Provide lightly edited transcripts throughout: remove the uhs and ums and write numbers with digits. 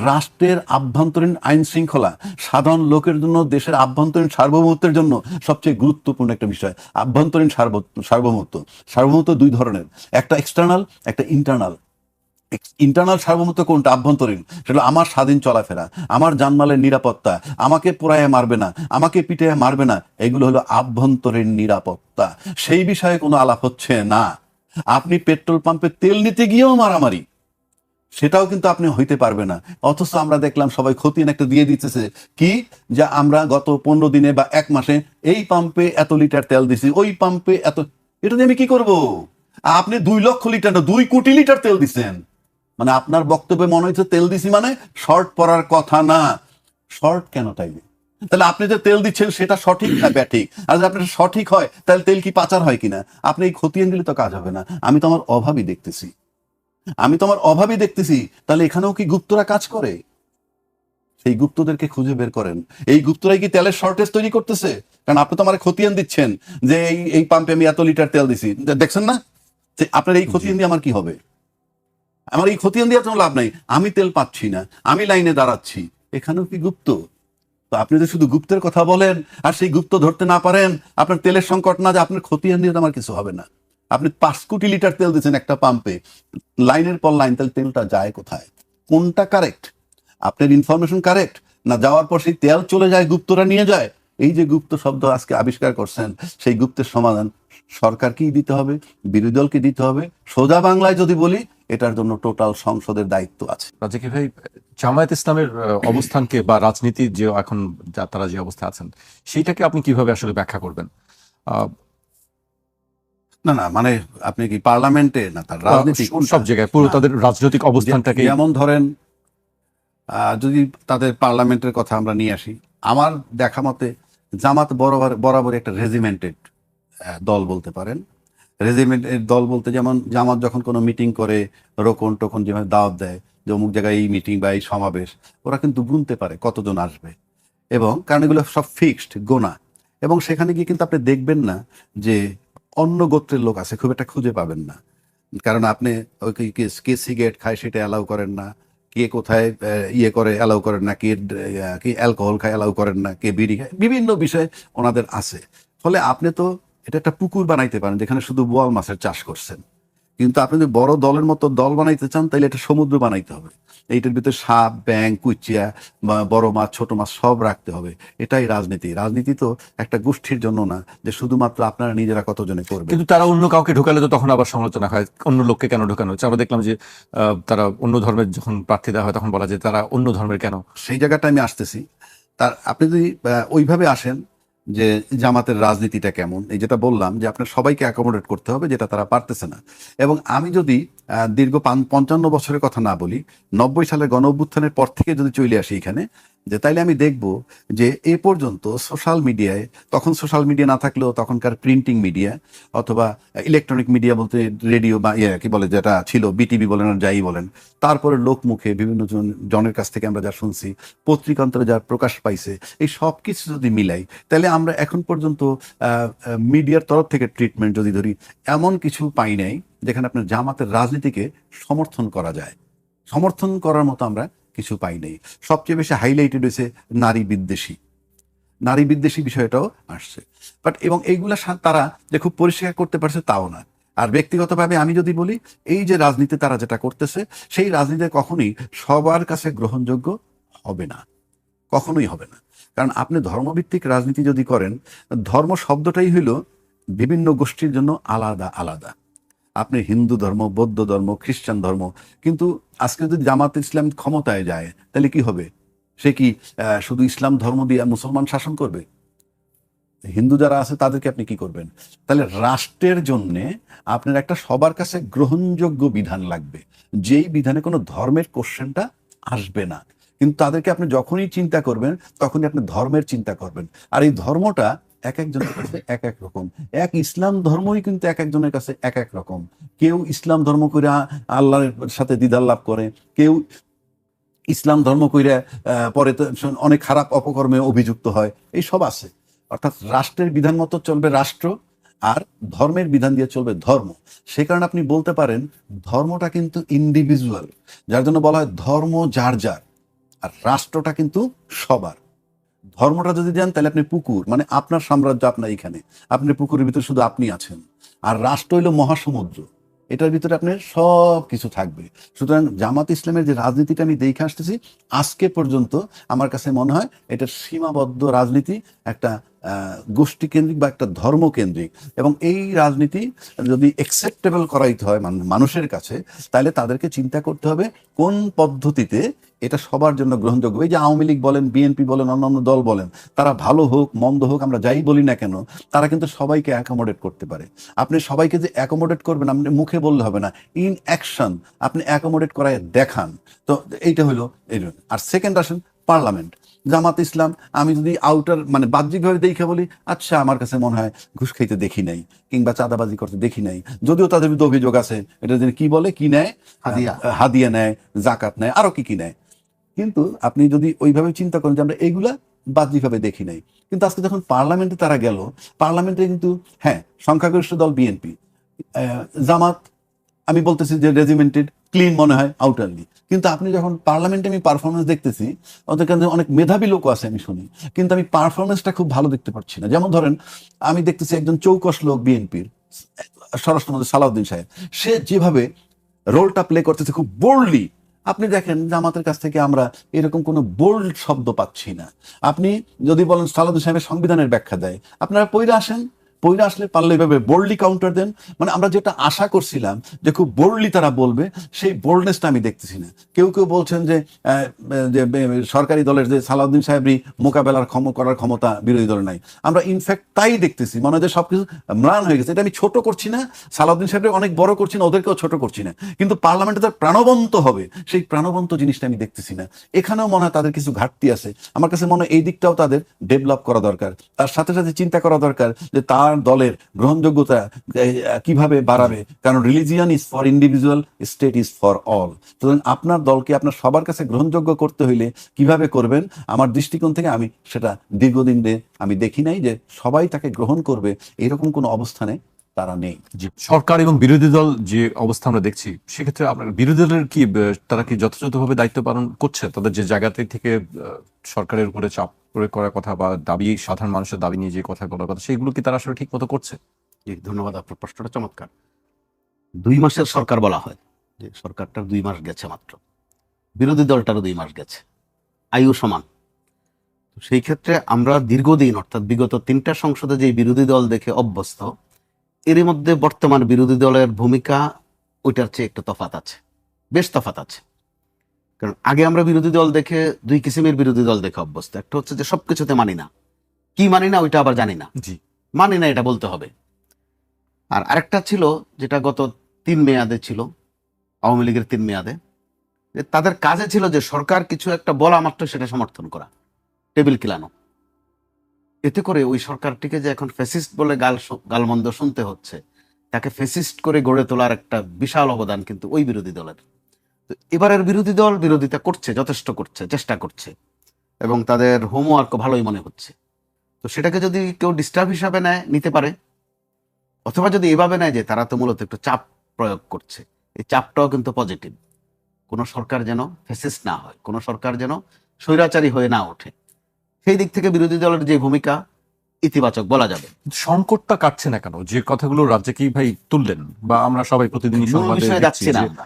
রাষ্ট্রের আভ্যন্তরীণ আইন শৃঙ্খলা সাধারণ লোকের জন্য, দেশের আভ্যন্তরীণ সার্বভৌমত্বের জন্য সবচেয়ে গুরুত্বপূর্ণ একটা বিষয়। আভ্যন্তরীণ সার্বভৌমত্ব, সার্বভৌমত্ব দুই ধরনের, একটা এক্সটার্নাল, একটা ইন্টারনাল। ইন্টারনাল সার্বভৌমত্ব কোনটা? আভ্যন্তরীণ। সেটা আমার স্বাধীন চলাফেরা, আমার জানমালের নিরাপত্তা, আমাকে পোড়ায় মারবে না, আমাকে পিটে মারবে না, এগুলো হলো আভ্যন্তরীণ নিরাপত্তা। সেই বিষয়ে কোনো আলাপ হচ্ছে না। আপনি পেট্রোল পাম্পে তেল নিতে গিয়েও মারামারি, সেটাও কিন্তু আপনি হইতে পারবে না। অথচ আমরা দেখলাম সবাই খতিয়ান একটা দিয়ে দিতেছে কি, যে আমরা গত 15 দিনে বা 1 মাসে এই পাম্পে এত লিটার তেল দিছি, ওই পাম্পে এত। এটা দিয়ে আমি কি করব? আপনি 2 লক্ষ লিটার না 2 কোটি লিটার তেল দিচ্ছেন। মানে আপনার বক্তব্যে মনে হচ্ছে তেল দিছি মানে শর্ট পড়ার কথা না। শর্ট কেন তাইলে? তাহলে আপনি যে তেল দিচ্ছেন সেটা সঠিক না ব্যাঠিক? আর যদি আপনার সঠিক হয় তাহলে তেল কি পাচার হয় কিনা? আপনি এই খতিয়ান দিলে তো কাজ হবে না। আমি তো আমার অভাবই দেখতেছি, আমি তো আমার অভাবই দেখতেছি। তাহলে এখানেও কি গুপ্তরা কাজ করে? সেই গুপ্তদেরকে খুঁজে বের করেন। এই গুপ্তরাই কি তেলের শর্টেজ তৈরি করতেছে? কারণ আপনি তো আমার খতিয়ান দিচ্ছেন যে এই পাম্পে আমি এত লিটার তেল দিছি, দেখছেন না? আপনার এই খতিয়ান দিয়ে আমার কি হবে? আমার এই খতিয়ান দিয়ে কোনো লাভ নাই। আমি তেল পাচ্ছি না, আমি লাইনে দাঁড়াচ্ছি, এখানেও কি গুপ্ত? তো আপনি যদি শুধু গুপ্তের কথা বলেন আর সেই গুপ্ত ধরতে না পারেন, আপনার তেলের সংকট না, যে আপনার খতিয়ান দিয়ে তো আমার কিছু হবে না। আপনি 5 কোটি লিটার তেল দিচ্ছেন একটা পাম্পে, লাইনের পর লাইন, তাহলে তেলটা যায় কোথায়? কোনটা কারেক্ট? আপনার ইনফরমেশন কারেক্ট না? যাওয়ার পর সেই তেল চলে যায়, গুপ্তরা নিয়ে যায়। এই যে গুপ্ত শব্দ আজকে আবিষ্কার করছেন, সেই গুপ্তের সমাধান সরকারকেই দিতে হবে, বিরোধী দলকে দিতে হবে। সোজা বাংলায় যদি বলি, এটার জন্য টোটাল সংসদের দায়িত্ব আছে। রাজাকি ভাই, জামায়াত ইসলামের অবস্থানকে বা রাজনীতির যে এখন তারা যে অবস্থা আছেন, সেইটাকে আপনি কিভাবে আসলে ব্যাখ্যা করবেন? না না, মানে আপনি কি পার্লামেন্টে না তার রাজনীতি সব জায়গায় পুরো তাদের রাজনৈতিক অবস্থানটাকে। যেমন ধরেন, যদি তাদের পার্লামেন্টের কথা আমরা নিয়ে আসি, আমার দেখা মতে জামাত বরাবর একটা রেজিমেন্টেড দল বলতে পারেন। রেজিমেন্টেড দল বলতে, যেমন জামাত যখন কোনো মিটিং করে, রোকন টোকন যেভাবে দাওয়াত দেয় যে অমুক জায়গায় এই মিটিং বা এই সমাবেশ, ওরা কিন্তু গুনতে পারে কতজন আসবে, এবং কারণ এগুলো সব ফিক্সড গোনা। এবং সেখানে গিয়ে কিন্তু আপনি দেখবেন না যে অন্য গোত্রের লোক আছে, খুব একটা খুঁজে পাবেন না। কারণ আপনি ওই কে সিগারেট খায় সেটা অ্যালাউ করেন না, কে কোথায় ইয়ে করে অ্যালাউ করেন না, কে অ্যালকোহল খায় অ্যালাউ করেন না, কে বিড়ি খায়, বিভিন্ন বিষয় ওনাদের আছে। ফলে আপনি তো এটা একটা পুকুর বানাইতে পারেন যেখানে শুধু বোয়াল মাছের চাষ করছেন। কিন্তু আপনি যদি বড় দলের মতো দল বানাইতে চান, তাহলে এটা সমুদ্র বানাইতে হবে। এইটার ভিতরে সাপ, ব্যাং, কুচিয়া, বড় মাছ, ছোট মাছ সব রাখতে হবে। এটাই রাজনীতি। রাজনীতি তো একটা গোষ্ঠীর জন্য না, যে শুধুমাত্র আপনারা নিজেরা কতজনে করবে। কিন্তু তারা অন্য কাউকে ঢোকালে তো তখন আবার সমালোচনা হয়, অন্য লোককে কেন ঢোকানো হচ্ছে। আমরা দেখলাম যে তারা অন্য ধর্মের যখন প্রার্থী দেওয়া হয় তখন বলা যায় তারা অন্য ধর্মের কেন। সেই জায়গাটা আমি আসতেছি। তার আপনি যদি ওইভাবে আসেন যে জামাতের রাজনীতিটা কেমন, এই যেটা বললাম যে আপনার সবাইকে অ্যাকোমোডেট করতে হবে, যেটা তারা পারতেছে না। এবং আমি যদি দীর্ঘ 55 বছরের কথা না বলি, 90 সালের গণ অভ্যুত্থানের পর থেকে যদি চলে আসি এখানে, যে তাইলে আমি দেখব যে এ পর্যন্ত সোশ্যাল মিডিয়ায়, তখন সোশ্যাল মিডিয়া না থাকলেও তখনকার প্রিন্টিং মিডিয়া অথবা ইলেকট্রনিক মিডিয়া বলতে রেডিও বা কি বলে যেটা ছিল, বিটিভি বলেন আর যাই বলেন, তারপরে লোকমুখে বিভিন্ন জনের কাছ থেকে আমরা যা শুনছি, পত্রিকান্তরে যা প্রকাশ পাইছে, এই সব কিছু যদি মিলাই, তাহলে আমরা এখন পর্যন্ত মিডিয়ার তরফ থেকে ট্রিটমেন্ট যদি ধরি, এমন কিছু পাই নাই যেখানে আপনার জামাতের রাজনীতিকে সমর্থন করা যায়। সমর্থন করার মতো আমরা কিছু পাই নাই। সবচেয়ে বেশি হাইলাইটেড হয়েছে নারী বিদ্বেষী, নারী বিদ্বেষী বিষয়টাও আসছে। বাট এবং এইগুলা তারা যে খুব পরিষ্কার করতে পারছে তাও না। আর ব্যক্তিগতভাবে আমি যদি বলি, এই যে রাজনীতি তারা যেটা করতেছে, সেই রাজনীতি কখনোই সবার কাছে গ্রহণযোগ্য হবে না, কখনোই হবে না। কারণ আপনি ধর্মভিত্তিক রাজনীতি যদি করেন, ধর্ম শব্দটাই হইল বিভিন্ন গোষ্ঠীর জন্য আলাদা আলাদা। আপনি হিন্দু ধর্ম, বৌদ্ধ ধর্ম, খ্রিস্টান ধর্ম, কিন্তু আজকে যদি জামাত ইসলাম ক্ষমতায় যায়, তাহলে কি হবে? সে কি শুধু ইসলাম ধর্ম দিয়ে মুসলমান শাসন করবে? হিন্দু যারা আছে তাদেরকে আপনি কি করবেন? তাহলে রাষ্ট্রের জন্য আপনার একটা সবার কাছে গ্রহণযোগ্য বিধান লাগবে, যেই বিধানে কোনো ধর্মের কোশ্চেনটা আসবে না। কিন্তু তাদেরকে আপনি যখনই চিন্তা করবেন, তখনই আপনি ধর্মের চিন্তা করবেন। আর এই ধর্মটা এক একজনের কাছে এক এক রকম। এক ইসলাম ধর্মই কিন্তু এক একজনের কাছে এক এক রকম। কেউ ইসলাম ধর্ম করে আল্লাহর সাথে দিদার লাভ করে, কেউ ইসলাম ধর্ম কইরা পরে তো অনেক খারাপ অপকর্মে অভিযুক্ত হয়, এই সব আছে। অর্থাৎ রাষ্ট্রের বিধান মতো চলবে রাষ্ট্র, আর ধর্মের বিধান দিয়ে চলবে ধর্ম। সে কারণে আপনি বলতে পারেন ধর্মটা কিন্তু ইন্ডিভিজুয়াল, যার জন্য বলা হয় ধর্ম যার যার। আর রাষ্ট্রটা কিন্তু সবার। ধর্মটা যদি দেন তাহলে আপনি পুকুর, মানে আপনার সাম্রাজ্য আপনার এখানে, আপনি পুকুরের ভিতরে শুধু আপনি আছেন। আর রাষ্ট্র হইল মহাসমুদ্র, এটার ভিতরে আপনার সব কিছু থাকবে। সুতরাং জামাত ইসলামের যে রাজনীতিটা আমি দেখে আসতেছি আজকে পর্যন্ত, আমার কাছে মনে হয় এটা সীমাবদ্ধ রাজনীতি, একটা গোষ্ঠী কেন্দ্রিক বা একটা ধর্মকেন্দ্রিক। এবং এই রাজনীতি যদি একসেপ্টেবল করাইতে হয় মানুষের কাছে, তাহলে তাদেরকে চিন্তা করতে হবে কোন পদ্ধতিতে এটা সবার জন্য গ্রহণযোগ্য। এই যে আওয়ামী লীগ বলেন, বিএনপি বলেন, অন্যান্য দল বলেন, তারা ভালো হোক মন্দ হোক, আমরা যাই বলি না কেন, তারা কিন্তু সবাইকে অ্যাকোমোডেট করতে পারে। আপনি সবাইকে যে অ্যাকোমোডেট করবেন, আপনি মুখে বললে হবে না, ইন অ্যাকশন আপনি অ্যাকোমোডেট করায় দেখান। তো এইটা হলো এই জন্য। আর সেকেন্ড আসেন পার্লামেন্ট, জামাত ইসলাম, আমি যদি আউটার মানে বাহ্যিকভাবে দেখে বলি, আচ্ছা আমার কাছে মনে হয় ঘুষ খাইতে দেখি নাই, কিংবা চাঁদাবাজি করতে দেখি নাই, যদিও তাদের বিরুদ্ধে অভিযোগ আছে, এটা যে কি বলে, কি নেয়, হাদিয়া নেয়, জাকাত নেয়, আরো কি কি নেয়। কিন্তু আপনি যদি ওইভাবে চিন্তা করেন যে আমরা এইগুলা বাহ্যিকভাবে দেখি নাই, কিন্তু আজকে যখন পার্লামেন্টে তারা গেল, পার্লামেন্টে কিন্তু হ্যাঁ সংখ্যাগরিষ্ঠ দল বিএনপি, জামাত আমি বলতেছি যে রেজিমেন্টেড ক্লিন মনে হয় আউটারলি, কিন্তু আপনি যখন পার্লামেন্টে আমি পারফরমেন্স দেখতেছি, ওদের কাছে অনেক মেধাবী লোক আছে আমি শুনি, কিন্তু আমি পারফরমেন্সটা খুব ভালো দেখতে পাচ্ছি না। যেমন ধরেন আমি দেখতেছি একজন চৌকস লোক বিএনপির স্বরাষ্ট্রমন্ত্রী সালাউদ্দিন সাহেব, সে যেভাবে রোলটা প্লে করতেছে খুব বোল্ডলি, আপনি দেখেন জামাতের কাছ থেকে আমরা এরকম কোনো বোল্ড শব্দ পাচ্ছি না। আপনি যদি বলেন সালাউদ্দিন সাহেবের সংবিধানের ব্যাখ্যা দেয়, আপনারা পইরা আসেন, পইরা আসলে পারলে এভাবে বোল্ডলি কাউন্টার দেন, মানে আমরা যেটা আশা করছিলাম যে খুব বোল্ডলি তারা বলবে, সেই বোল্ডনেসটা আমি দেখতেছি না। কেউ কেউ বলছেন যে সরকারি দলের যে সালাউদ্দিন সাহেবই মোকাবেলার করার ক্ষমতা বিরোধী দলের নাই। আমরা ইনফ্যাক্ট তাই দেখতেছি, মনে হয় যে সবকিছু ম্লান হয়ে গেছে। এটা আমি ছোট করছি না, সালাউদ্দিন সাহেবের অনেক বড় করছি না, ওদেরকেও ছোট করছি না, কিন্তু পার্লামেন্টে তার প্রাণবন্ত হবে, সেই প্রাণবন্ত জিনিসটা আমি দেখতেছি না। এখানেও মনে হয় তাদের কিছু ঘাটতি আছে। আমার কাছে মনে হয় এই দিকটাও তাদের ডেভেলপ করা দরকার। তার সাথে সাথে চিন্তা করা দরকার যে তার দলের গ্রহণযোগ্যতা কিভাবে বাড়াবে, কারণ religion is for individual, state is for all. সুতরাং আপনার দলকে আপনার সবার কাছে গ্রহণযোগ্য করতে হইলে কিভাবে করবেন, আমার দৃষ্টিকোণ থেকে আমি সেটা দীর্ঘদিন আমি দেখি নাই যে সবাই তাকে গ্রহণ করবে, এরকম কোনো অবস্থানে তারা নেই। জি, সরকার এবং বিরোধী দল যে অবস্থা আমরা দেখছি, সেক্ষেত্রে আপনার বিরোধী দলের কি তারা কি যথাযথভাবে দায়িত্ব পালন করছে? তাদের যে জায়গাতে থেকে সরকারের উপরে চাপ প্রয়োগ করার কথা বা দাবি, সাধারণ মানুষের দাবি নিয়ে যে কথা বলার কথা, সেগুলো কি তারা আসলে ঠিক মতো করছে? ধন্যবাদ, আপনার প্রশ্নটা চমৎকার। 2 মাসের সরকার বলা হয়, যে সরকারটার 2 মাস গেছে মাত্র, বিরোধী দলটারও 2 মাস গেছে, আয়ু সমান। তো সেই ক্ষেত্রে আমরা দীর্ঘদিন, অর্থাৎ বিগত 3টা সংসদে যে বিরোধী দল দেখে অভ্যস্ত, এরই মধ্যে বর্তমান বিরোধী দলের ভূমিকা ওইটার চেয়ে একটু তফাৎ আছে, বেশ তফাৎ আছে। কারণ আগে আমরা বিরোধী দল দেখে 2 কিসিমের বিরোধী দল দেখে অভ্যস্ত। একটা হচ্ছে যে সবকিছুতে মানি না, কি মানি না ওইটা আবার জানি না, জি, মানি না এটা বলতে হবে। আর আরেকটা ছিল যেটা গত 3 মেয়াদে ছিল, আওয়ামী লীগের 3 মেয়াদে, যে তাদের কাজে ছিল যে সরকার কিছু একটা বলা মাত্র সেটা সমর্থন করা, টেবিল কিলানো। এতে করে ওই সরকারটিকে যে এখন ফ্যাসিস্ট বলে গালমন্দ শুনতে হচ্ছে, তাকে ফ্যাসিস্ট করে গড়ে তোলার একটা বিশাল অবদান কিন্তু ওই বিরোধী দলের। তো এবারের বিরোধী দল বিরোধিতা করছে, যথেষ্ট করছে, চেষ্টা করছে, এবং তাদের হোমওয়ার্ক ভালোই মনে হচ্ছে। তো সেটাকে যদি কেউ ডিস্টার্ব হিসাবে নিতে পারে, অথবা যদি এভাবে নেয় যে তারা তো মূলত একটু চাপ প্রয়োগ করছে, এই চাপটাও কিন্তু পজিটিভ। কোনো সরকার যেন ফ্যাসিস্ট না হয়, কোনো সরকার যেন স্বৈরাচারী হয়ে না ওঠে, সেই দিক থেকে বিরোধী দলের যে ভূমিকা ইতিবাচক বলা যাবে। সংকটটা কাটছে না কেন? যে কথাগুলো রাজ্যে কি ভাই তুললেন, বা আমরা সবাই প্রতিদিনই মূল সংবাদে বিষয়ে দেখছি যাচ্ছি না যে আমরা।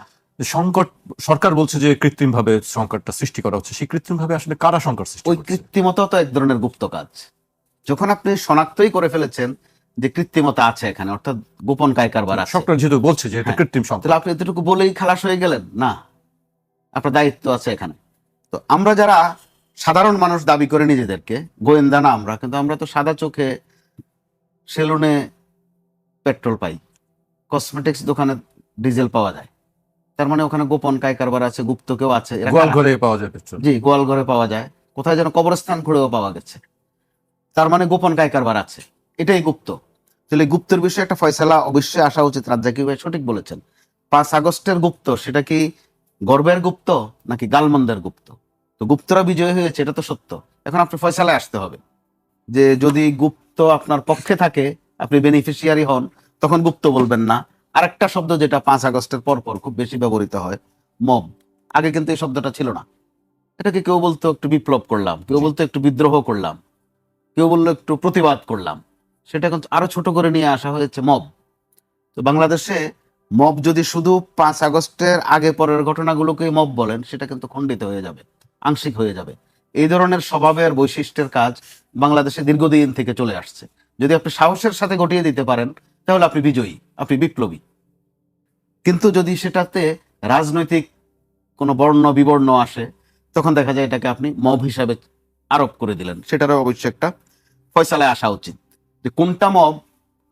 সংকট, সরকার বলছে যে কৃত্রিম ভাবে সংকটটা সৃষ্টি করা হচ্ছে। সেই কৃত্রিম ভাবে আসলে কারা সংকট সৃষ্টি ওই করছে? কৃত্রিমতা তো এক ধরনের গুপ্ত কাজ। যখন আপনি শনাক্তই করে ফেলেছেন যে কৃত্রিমতা আছে এখানে, অর্থাৎ গোপন কারবার আছে, সরকার যেহেতু বলছে যে এটা হ্যাঁ, কৃত্রিম সংকট, তাহলে আপনি এতটুকু বলেই খালাস হয়ে গেলেন না? আপনার দায়িত্ব আছে এখানে। তো আমরা যারা সাধারণ মানুষ দাবি করে নিজেদেরকে গোয়েন্দা না, আমরা কিন্তু আমরা তো সাদা চোখে সেলুনে পেট্রোল পাই, কসমেটিক্স দোকানে ডিজেল পাওয়া যায়, তার মানে ওখানে গোপন কারবার আছে, গুপ্ত কেউ আছে। এরা গোয়াল কারা? ঘরে পাওয়া যায় পেট্রোল। জি, গোয়াল ঘরে পাওয়া যায়, কোথায় যেন কবরস্থান খুঁড়েও পাওয়া গেছে, তার মানে গোপন কারবার আছে, এটাই গুপ্ত। তাহলে গুপ্তের বিষয়ে একটা ফয়সালা অবশ্যই আসা উচিত। রাজ্জাকি ভাই সঠিক বলেছেন, 5 আগস্টের গুপ্ত সেটা কি গর্বের গুপ্ত নাকি গালমন্দের গুপ্ত? তো গুপ্তরা বিজয় হয়েছে, এটা তো সত্য। এখন আপনি ফয়সালায় আসতে হবে যে যদি গুপ্ত আপনার পক্ষে থাকে, আপনি বেনিফিশিয়ারি হন, তখন গুপ্ত বলবেন না। আরেকটা শব্দ যেটা 5 আগস্টের পর খুব বেশি ব্যবহৃত হয়, মব। আগে কিন্তু এই শব্দটা ছিল না, এটাকে কেউ বলতো একটু বিপ্লব করলাম, কেউ বলতো একটু বিদ্রোহ করলাম, কেউ বললো একটু প্রতিবাদ করলাম। সেটা এখন আরো ছোট করে নিয়ে আসা হয়েছে মব। তো বাংলাদেশে মব যদি শুধু 5 আগস্টের আগে পরের ঘটনাগুলোকে মব বলেন, সেটা কিন্তু খণ্ডিত হয়ে যাবে, আংশিক হয়ে যাবে। এই ধরনের স্বভাবের বৈশিষ্ট্যের কাজ বাংলাদেশে দীর্ঘদিন থেকে চলে আসছে। যদি আপনি সাহসের সাথে ঘটিয়ে দিতে পারেন, তাহলে আপনি বিজয়ী, আপনি বিপ্লবী। কিন্তু যদি সেটাতে রাজনৈতিক কোনো বর্ণ বিবর্ণ আসে, তখন দেখা যায় এটাকে আপনি মব হিসাবে আরোপ করে দিলেন। সেটারও অবশ্যই একটা ফয়সালায় আসা উচিত, যে কোনটা মব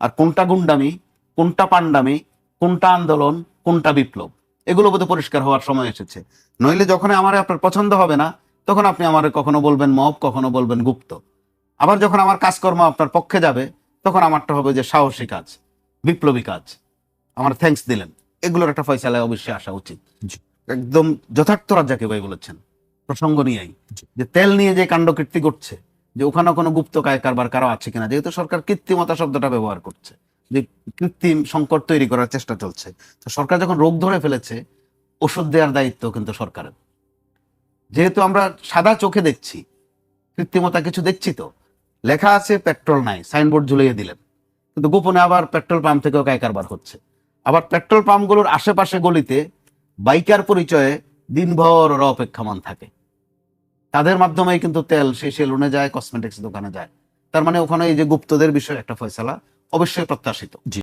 আর কোনটা গুন্ডামি, কোনটা পান্ডামি, কোনটা আন্দোলন, কোনটা বিপ্লব। এগুলো বোধহয় পরিষ্কার হওয়ার সময় এসেছে। নইলে যখন আমার আপনার পছন্দ হবে না, তখন আপনি আমার কখনো বলবেন মব, কখনো বলবেন গুপ্ত। আবার যখন আমার কাজকর্ম আপনার পক্ষে যাবে, তখন আমারটা হবে যে সাহসী কাজ, বিপ্লবী কাজ, আমার থ্যাঙ্কস দিলেন। এগুলোর একটা ফয়সালায় অবশ্যই আসা উচিত। জি। একদম যথার্থ রাজ্জাকে ভাই বলেছেন, প্রসঙ্গ নিয়েই, জি। যে তেল নিয়ে যে কাণ্ডকীর্তি করছে, যে ওখানে কোনো গুপ্ত কায় কারবার কারো আছে কিনা, যেহেতু সরকার কৃত্রিমতা শব্দটা ব্যবহার করছে, যে কৃত্রিম সংকট তৈরি করার চেষ্টা চলছে। তো সরকার যখন রোগ ধরে ফেলেছে, ওষুধ দেওয়ার দায়িত্ব কিন্তু সরকারের। যেহেতু আমরা সাদা চোখে দেখছি, কৃত্রিমতা কিছু দেখছি, তো লেখা আছে পেট্রোল নাই, সাইনবোর্ড ঝুলিয়ে দিলেন, কিন্তু গোপনে আবার পেট্রোল পাম্প থেকেও কায় কারবার হচ্ছে। আবার পেট্রোল পাম্পগুলোর আশেপাশে গলিতে বাইকার পরিচয়ে দিনভর ওরা অপেক্ষমান থাকে। তাদের মাধ্যমেই কিন্তু তেল সেই সেলুনে যায়, কসমেটিক্স দোকানে যায়। তার মানে ওখানে এই যে গুপ্তদের বিষয়ে একটা ফয়সালা অবশ্যই প্রত্যাশিত।